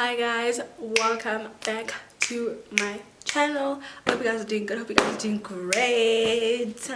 Hi guys, welcome back to my channel. I hope you guys are doing good. Hope you guys are doing great.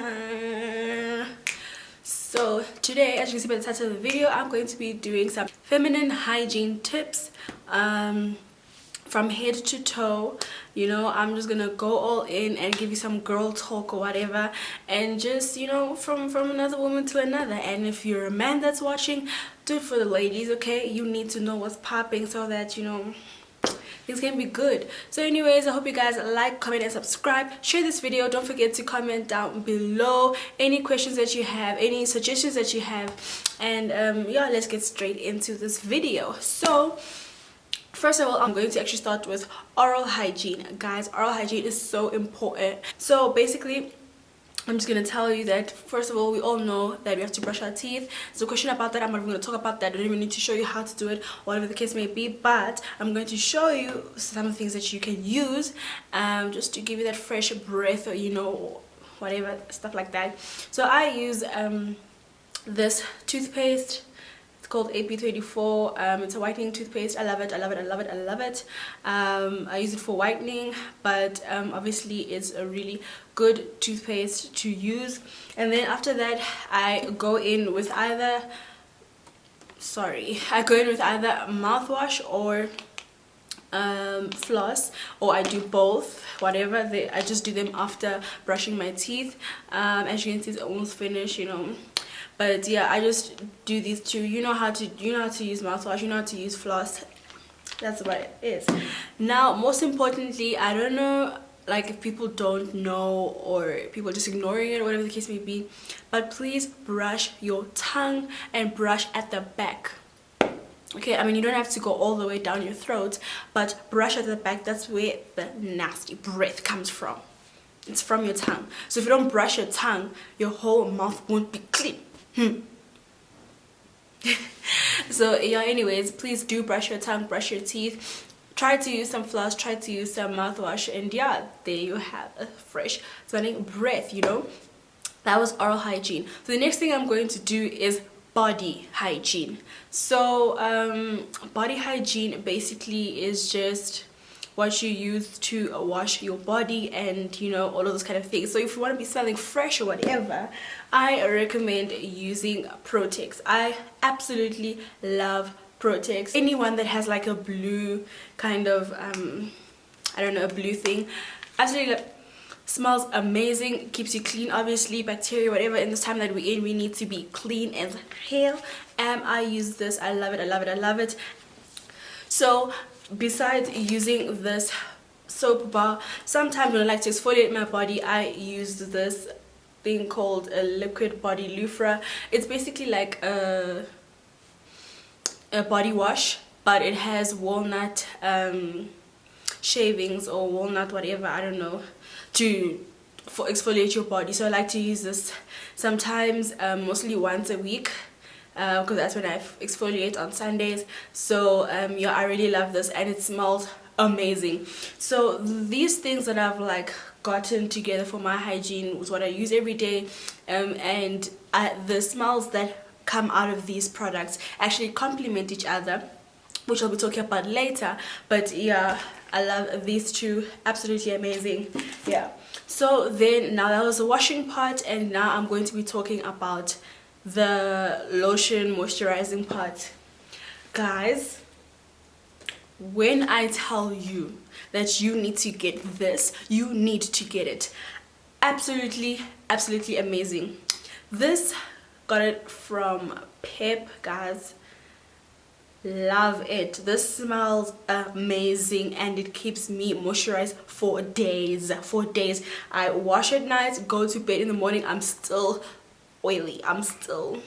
So today, as you can see by the title of the video, I'm going to be doing some feminine hygiene tips from head to toe. You know, I'm just gonna go all in and give you some girl talk or whatever, and just, you know, from another woman to another. And if you're a man that's watching, do it for the ladies, okay? You need to know what's popping so that, you know, things can be good. So anyways, I hope you guys like, comment and subscribe. Share this video. Don't forget to comment down below any questions that you have, any suggestions that you have, and yeah, let's get straight into this video. So first of all, I'm going to actually start with oral hygiene. Guys, oral hygiene is so important. So basically, I'm just going to tell you that, first of all, we all know that we have to brush our teeth. There's a question about that. I'm not even going to talk about that. I don't even need to show you how to do it, whatever the case may be. But I'm going to show you some of the things that you can use just to give you that fresh breath, or, you know, whatever, stuff like that. So I use this toothpaste. It's called AP24. It's a whitening toothpaste. I love it. I love it. I love it. I love it. I use it for whitening, but obviously it's a really good toothpaste to use. And then after that, I go in with either mouthwash or floss, or I do both, whatever. I just do them after brushing my teeth. As you can see, it's almost finished, you know. But yeah, I just do these two. You know how to use mouthwash, you know how to use floss. That's what it is. Now, most importantly, I don't know, like, if people don't know or people just ignoring it, or whatever the case may be, but please brush your tongue and brush at the back. Okay, I mean, you don't have to go all the way down your throat, but brush at the back. That's where the nasty breath comes from. It's from your tongue. So if you don't brush your tongue, your whole mouth won't be clean. So yeah, anyways, please do brush your tongue, brush your teeth. Try to use some floss, try to use some mouthwash, and yeah, there you have a fresh smelling breath, you know. That was oral hygiene. So the next thing I'm going to do is body hygiene. So body hygiene basically is just what you use to wash your body, and, you know, all of those kind of things. So if you want to be smelling fresh or whatever, I recommend using Protex. I absolutely love Protex. Anyone that has like a blue kind of I don't know, a blue thing, absolutely love. Smells amazing, keeps you clean. Obviously, bacteria, whatever, in this time that we're in, we need to be clean as hell. I use this. I love it. I love it. I love it. So besides using this soap bar, sometimes when I like to exfoliate my body, I use this thing called a liquid body loofah. It's basically like a body wash, but it has walnut shavings or walnut whatever, I don't know, for exfoliate your body. So I like to use this sometimes, mostly once a week, because that's when I exfoliate on Sundays. So yeah, I really love this, and it smells amazing. So these things that I've like gotten together for my hygiene is what I use every day, and the smells that come out of these products actually complement each other, which I'll be talking about later. But yeah, I love these two. Absolutely amazing. Yeah. So then, now that was the washing part, and now I'm going to be talking about the lotion moisturizing part. Guys, when I tell you that you need to get this, you need to get it. Absolutely, absolutely amazing. This, got it from Pep, guys. Love it. This smells amazing, and it keeps me moisturized for days. I wash at night, go to bed in the morning, I'm still oily, I'm still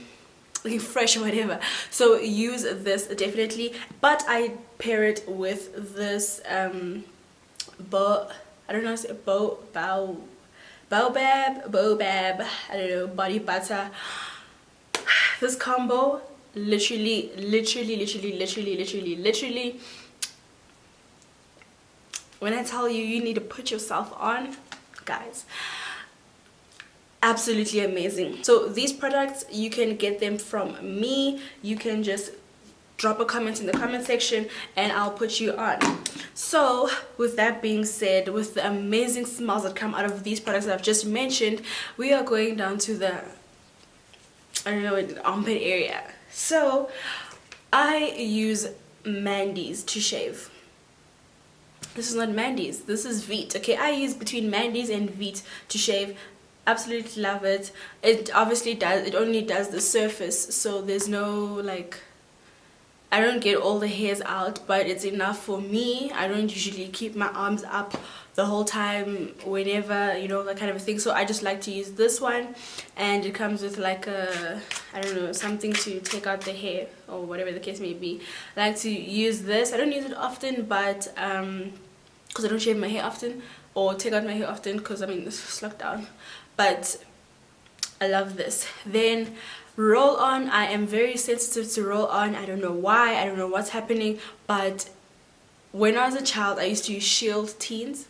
looking fresh or whatever. So use this definitely. But I pair it with this I don't know how to say Baobab, I don't know, body butter. This combo, literally, when I tell you, you need to put yourself on, guys, absolutely amazing. So these products, you can get them from me. You can just drop a comment in the comment section and I'll put you on. So with that being said, with the amazing smells that come out of these products that I've just mentioned, we are going down to the, I don't know, armpit area. So I use Mandy's to shave. This is not Mandy's, this is Veet. Okay, I use between Mandy's and Veet to shave. Absolutely love it. It obviously does, it only does the surface, so there's no like, I don't get all the hairs out, but it's enough for me. I don't usually keep my arms up the whole time whenever, you know, that kind of thing. So I just like to use this one, and it comes with like a, I don't know, something to take out the hair or whatever the case may be. I like to use this. I don't use it often, but because I don't shave my hair often or take out my hair often, because I mean it's locked down. But I love this. Then roll on, I am very sensitive to roll on. I don't know why, I don't know what's happening, but when I was a child I used to use Shield Teens,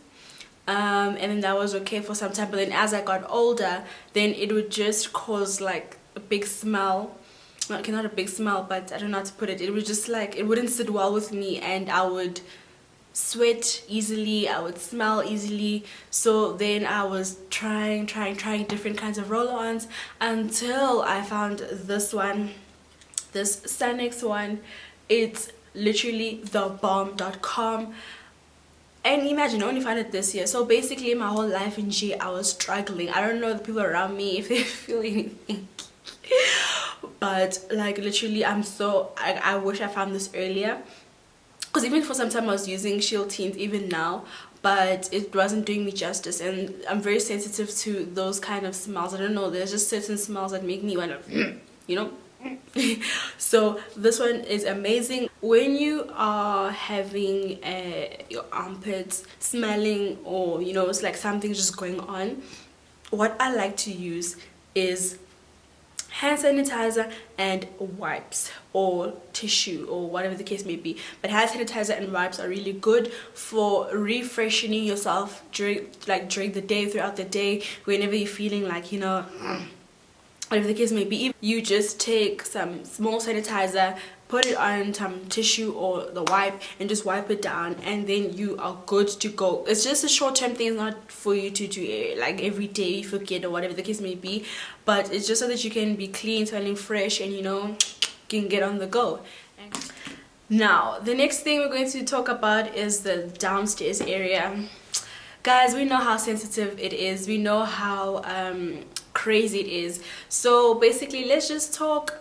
and then that was okay for some time, but then as I got older, then it would just cause like a big smell. Okay, not a big smell, but I don't know how to put it. It was just like, it wouldn't sit well with me, and I would sweat easily, I would smell easily. So then I was trying different kinds of roll-ons until I found this one, this Sanex one. It's literally thebomb.com, and imagine I only found it this year. So basically my whole life in G I was struggling. I don't know the people around me if they feel anything but like literally I wish I found this earlier, because even for some time I was using Shield Teens even now, but it wasn't doing me justice, and I'm very sensitive to those kind of smells. I don't know, there's just certain smells that make me want to you know. So this one is amazing when you are having your armpits smelling, or you know, it's like something's just going on. What I like to use is hand sanitizer and wipes or tissue or whatever the case may be, but hand sanitizer and wipes are really good for refreshing yourself during the day, throughout the day, whenever you're feeling like, you know, whatever the case may be. You just take some small sanitizer, put it on some tissue or the wipe, and just wipe it down, and then you are good to go. It's just a short-term thing. It's not for you to do like every day, you forget or whatever the case may be, but it's just so that you can be clean, smelling fresh, and you know, can get on the go. Now the next thing we're going to talk about is the downstairs area. Guys, we know how sensitive it is, we know how crazy it is. So basically, let's just talk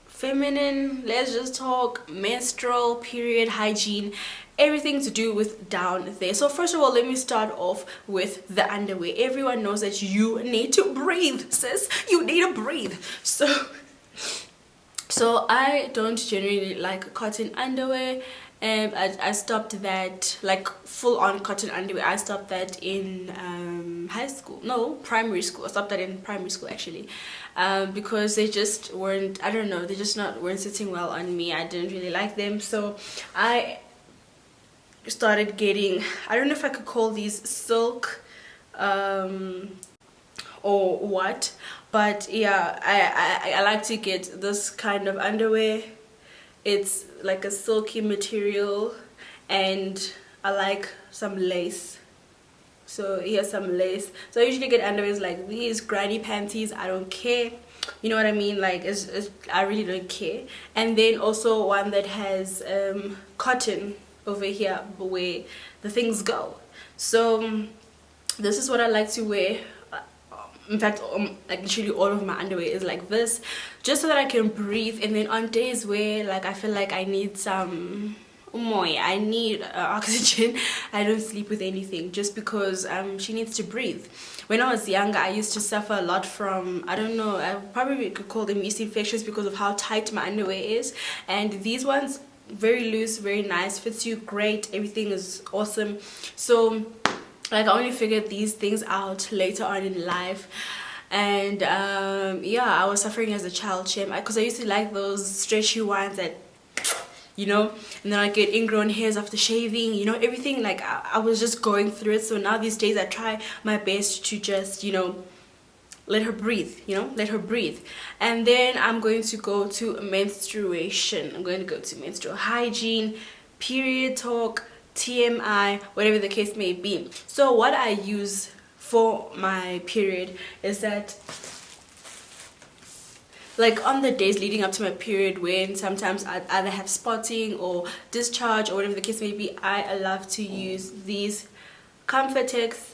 feminine, let's just talk menstrual period hygiene, everything to do with down there. So first of all, let me start off with the underwear. Everyone knows that you need to breathe, sis, you need to breathe. So I don't generally like cotton underwear, and I stopped that, like full-on cotton underwear. I stopped that in primary school. I stopped that in primary school actually, because they just weren't, I don't know, they just weren't sitting well on me. I didn't really like them, so I started getting, I don't know if I could call these silk or what, but yeah, I like to get this kind of underwear. It's like a silky material, and I like some lace. So here's some lace. So I usually get underwears like these, granny panties, I don't care, you know what I mean, like I really don't care. And then also one that has cotton over here where the things go. So this is what I like to wear. In fact, like literally all of my underwear is like this, just so that I can breathe. And then on days where like I feel like I need some I need oxygen, I don't sleep with anything, just because she needs to breathe. When I was younger, I used to suffer a lot from, I don't know, I probably could call them yeast infections because of how tight my underwear is. And these ones, very loose, very nice, fits you great, everything is awesome. So like I only figured these things out later on in life. And yeah, I was suffering as a child, because I used to like those stretchy ones that, you know, and then I get ingrown hairs after shaving, you know, everything. Like I was just going through it. So now these days I try my best to just, you know, let her breathe, you know, let her breathe. And then I'm going to go to menstruation. I'm going to go to menstrual hygiene, period talk, TMI, whatever the case may be. So what I use for my period is that, like, on the days leading up to my period, when sometimes I either have spotting or discharge or whatever the case may be, I love to use these Comfortex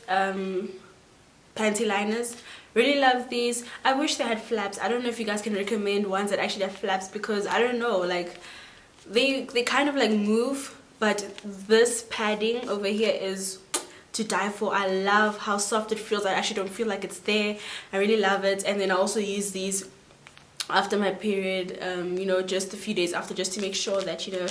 panty liners. Really love these. I wish they had flaps. I don't know if you guys can recommend ones that actually have flaps, because I don't know, like they kind of like move, but this padding over here is to die for. I love how soft it feels. I actually don't feel like it's there. I really love it. And then I also use these after my period, you know, just a few days after, just to make sure that, you know,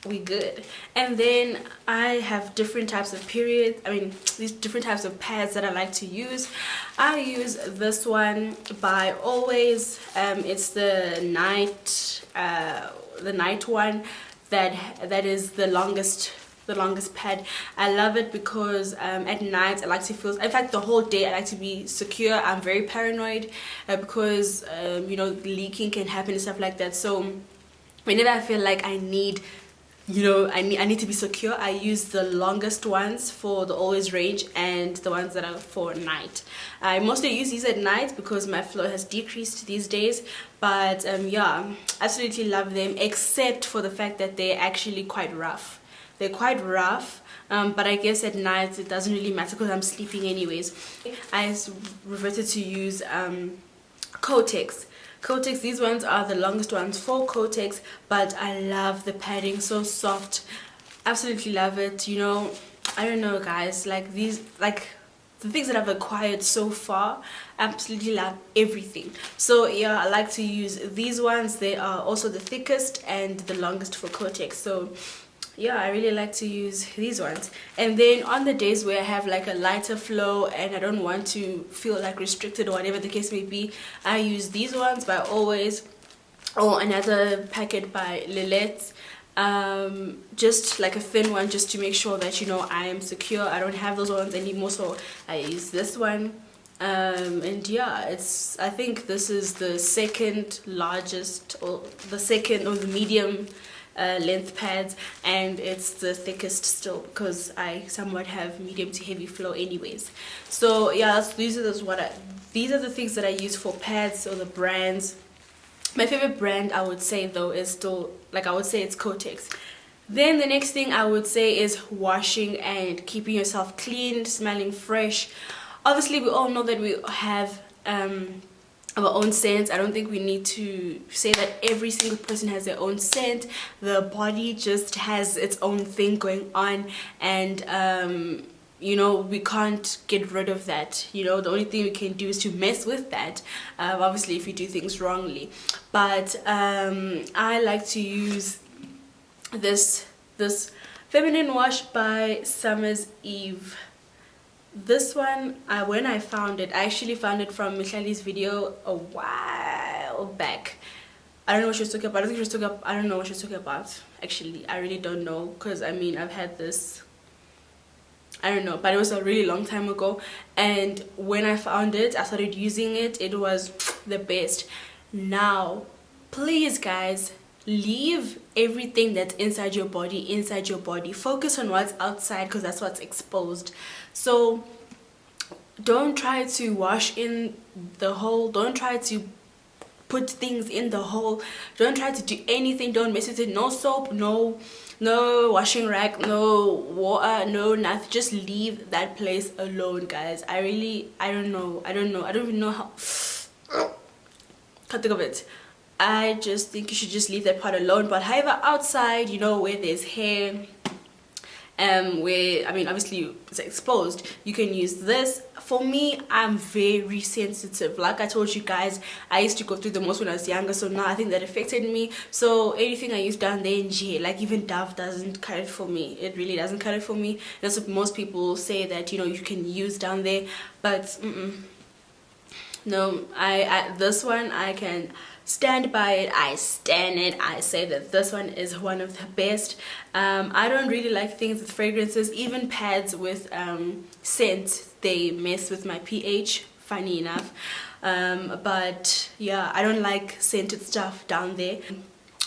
we good. And then I have different types of these different types of pads that I like to use. I use this one by Always. It's the night one that is the longest pad. I love it because at night I like to feel, in fact the whole day I like to be secure. I'm very paranoid because you know, leaking can happen and stuff like that. So whenever I feel like I need, you know, I need to be secure, I use the longest ones for the Always range and the ones that are for night. I mostly use these at night because my flow has decreased these days. But yeah, absolutely love them, except for the fact that they're actually quite rough. They're quite rough, but I guess at night it doesn't really matter because I'm sleeping anyways. I reverted to use Kotex. These ones are the longest ones for Kotex, but I love the padding, so soft. Absolutely love it. You know, I don't know guys, like these, like the things that I've acquired so far, absolutely love everything. So yeah, I like to use these ones. They are also the thickest and the longest for Kotex. So yeah, I really like to use these ones. And then on the days where I have like a lighter flow and I don't want to feel like restricted or whatever the case may be, I use these ones by Always, or another packet by Lillet. Just like a thin one, just to make sure that, you know, I am secure. I don't have those ones anymore, so I use this one. And yeah, I think this is the second largest, or the medium length pads, and it's the thickest still because I somewhat have medium to heavy flow anyways. So yeah, these are the things that I use for pads, or the brands. My favorite brand, I would say though, is still, like, I would say it's Kotex. Then the next thing I would say is washing and keeping yourself clean, smelling fresh. Obviously we all know that we have our own scent. I don't think we need to say that every single person has their own scent. The body just has its own thing going on, and you know, we can't get rid of that. You know, the only thing we can do is to mess with that, obviously if you do things wrongly. But I like to use this feminine wash by Summer's Eve. This one, when I found it, I actually found it from Michali's video a while back. I don't know what she was talking about. I don't know what she was talking about. Actually, I really don't know, because I mean, I've had this, I don't know, but it was a really long time ago. And when I found it, I started using it. It was the best. Now, please guys, leave everything that's inside your body. Focus on what's outside, because that's what's exposed. So don't try to wash in the hole. Don't try to put things in the hole. Don't try to do anything. Don't mess with it. No soap, no washing rack, no water, no nothing. Just leave that place alone, guys. I don't even know how. Can't think of it. I just think you should just leave that part alone. But however, outside, you know, where there's hair, where, I mean, obviously it's exposed, you can use this. For me, I'm very sensitive. Like I told you guys, I used to go through the most when I was younger, so now I think that affected me. So anything I use down there in G, like even Dove doesn't cut it for me. It really doesn't cut it for me. That's what most people say, that, you know, you can use down there, but no, this one I can stand by it. I stand it. I say that this one is one of the best. I don't really like things with fragrances. Even pads with scent, they mess with my pH funny enough. But yeah, I don't like scented stuff down there.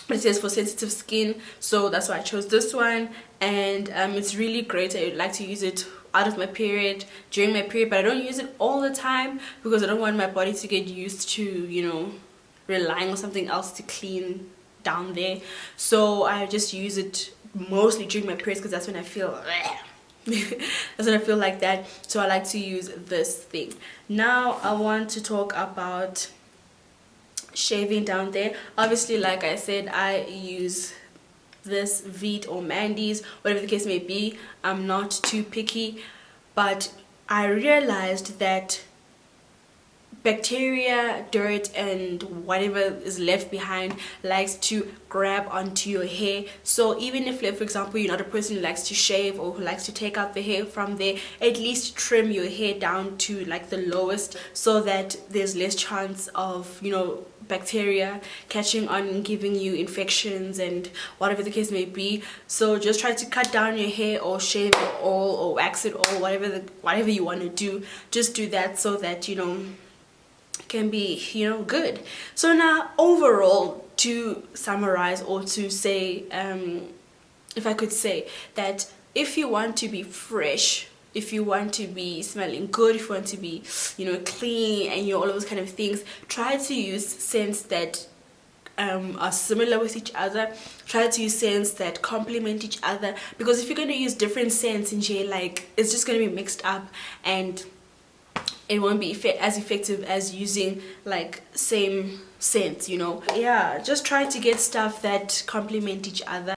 It says for sensitive skin, so that's why I chose this one. And it's really great. I like to use it out of my period, during my period, but I don't use it all the time because I don't want my body to get used to, you know, relying on something else to clean down there. So I just use it mostly during my periods because that's when I feel that's when I feel like that. So I like to use this thing. Now I want to talk about shaving down there. Obviously, like I said, I use this Veet or Mandy's, whatever the case may be. I'm not too picky, but I realized that bacteria, dirt, and whatever is left behind likes to grab onto your hair. So even if, like, for example, you're not a person who likes to shave or who likes to take out the hair from there, at least trim your hair down to like the lowest so that there's less chance of, you know, bacteria catching on and giving you infections and whatever the case may be. So just try to cut down your hair or shave it all or wax it all, whatever you want to do. Just do that so that, you know, can be, you know, good. So now overall, to summarize or to say, if I could say that if you want to be fresh, if you want to be smelling good, if you want to be, you know, clean and, you know, all of those kind of things, try to use scents that are similar with each other. Try to use scents that complement each other, because if you're going to use different scents in jail, like, it's just going to be mixed up and it won't be as effective as using like same scents, you know. Yeah, just try to get stuff that complement each other.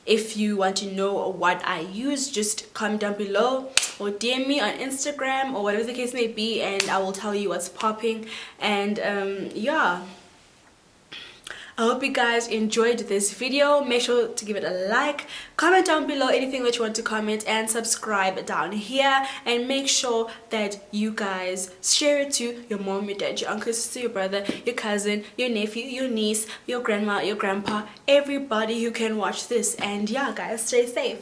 If you want to know what I use, just comment down below or DM me on Instagram or whatever the case may be, and I will tell you what's popping. And yeah, I hope you guys enjoyed this video. Make sure to give it a like, comment down below anything that you want to comment, and subscribe down here. And make sure that you guys share it to your mom, your dad, your uncle, sister, your brother, your cousin, your nephew, your niece, your grandma, your grandpa, everybody who can watch this. And yeah, guys, stay safe.